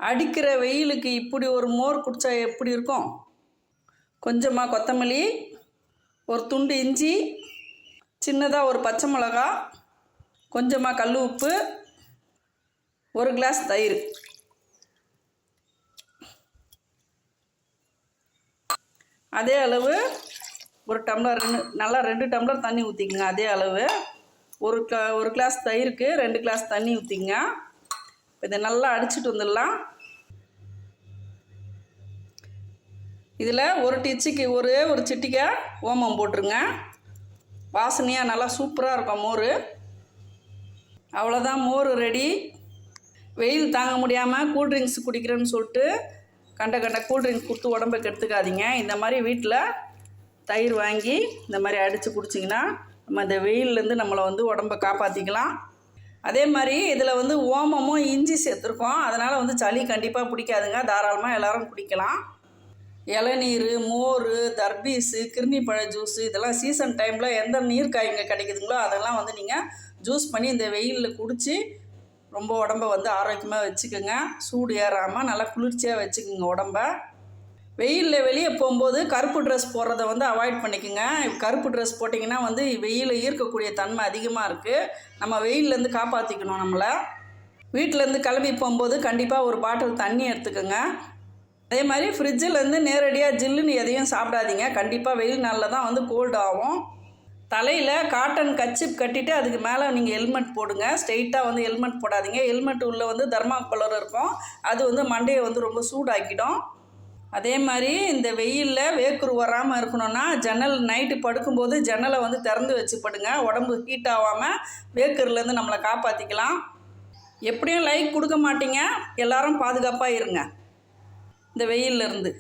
அடிக்கிற வெயிலுக்கு இப்படி ஒரு மோர் குடித்தா எப்படி இருக்கும்? கொஞ்சமாக கொத்தமல்லி, ஒரு துண்டு இஞ்சி, சின்னதாக ஒரு பச்சை மிளகா, கொஞ்சமாக கல் உப்பு, ஒரு கிளாஸ் தயிர். அதே அளவு ஒரு டம்ளர் நல்லா 2 டம்ளர் தண்ணி ஊற்றிக்கங்க. அதே அளவு ஒரு கிளாஸ் தயிருக்கு 2 கிளாஸ் தண்ணி ஊற்றிங்க. இதை நல்லா அடிச்சுட்டு வந்துடலாம். இதில் ஒரு சிட்டிக்கை ஓமம் போட்டுருங்க. வாசனையாக நல்லா சூப்பராக இருக்கும் மோர். அவ்வளோதான், மோர் ரெடி. வெயில் தாங்க முடியாமல் கூல்ட்ரிங்க்ஸ் குடிக்கிறேன்னு சொல்லிட்டு கண்ட கூல்ட்ரிங்க்ஸ் கொடுத்து உடம்பை கெடுத்துக்காதீங்க. இந்த மாதிரி வீட்டில் தயிர் வாங்கி இந்த மாதிரி அடித்து குடிச்சிங்கன்னா நம்ம இந்த வெயிலேருந்து நம்மளை உடம்பை காப்பாற்றிக்கலாம். அதே மாதிரி இதில் ஓமமும் இஞ்சி சேர்த்துருக்கோம். அதனால் சளி கண்டிப்பாக பிடிக்காதுங்க. தாராளமாக எல்லோரும் குடிக்கலாம். இளநீர், மோர், தர்பீஸு, கிர்ணிப்பழ ஜூஸு இதெல்லாம் சீசன் டைமில் எந்த நீர் காய்ங்க கிடைக்குதுங்களோ அதெல்லாம் நீங்கள் ஜூஸ் பண்ணி இந்த வெயிலில் குடித்து ரொம்ப உடம்பை ஆரோக்கியமாக வச்சுக்கோங்க. சூடு ஏறாமல் நல்லா குளிர்ச்சியாக வச்சுக்கோங்க உடம்பை. வெயிலில் வெளியே போகும்போது கருப்பு ட்ரெஸ் போடுறத அவாய்ட் பண்ணிக்கோங்க. கருப்பு ட்ரெஸ் போட்டிங்கன்னா வெயிலில் ஈர்க்கக்கூடிய தன்மை அதிகமாக இருக்குது. நம்ம வெயிலேருந்து காப்பாற்றிக்கணும் நம்மளை. வீட்டிலேருந்து கிளம்பி போகும்போது கண்டிப்பாக ஒரு பாட்டில் தண்ணி எடுத்துக்கோங்க. அதே மாதிரி ஃப்ரிட்ஜிலேருந்து நேரடியாக ஜில்லுன்னு எதையும் சாப்பிடாதீங்க. கண்டிப்பாக வெயில் நாளில் தான் கோல்டு ஆகும். தலையில் காட்டன் கச்சிப் கட்டிட்டு அதுக்கு மேலே நீங்கள் ஹெல்மெட் போடுங்க. ஸ்ட்ரெயிட்டாக ஹெல்மெட் போடாதீங்க. ஹெல்மெட் உள்ளே தர்மாக்கோலர் இருக்கும். அது மண்டையை ரொம்ப சூடாக்கிடும். அதே மாதிரி இந்த வெயிலில் வேக்குரு வராமல் இருக்கணும்னா நைட்டு படுக்கும்போது ஜன்னலை திறந்து வச்சு படுங்க. உடம்பு ஹீட் ஆகாமல் வேக்குருலேருந்து நம்மளை காப்பாற்றிக்கலாம். எப்படியும் லைக் கொடுக்க மாட்டீங்க. எல்லாரும் பாதுகாப்பாக இருங்க இந்த வெயிலிருந்து.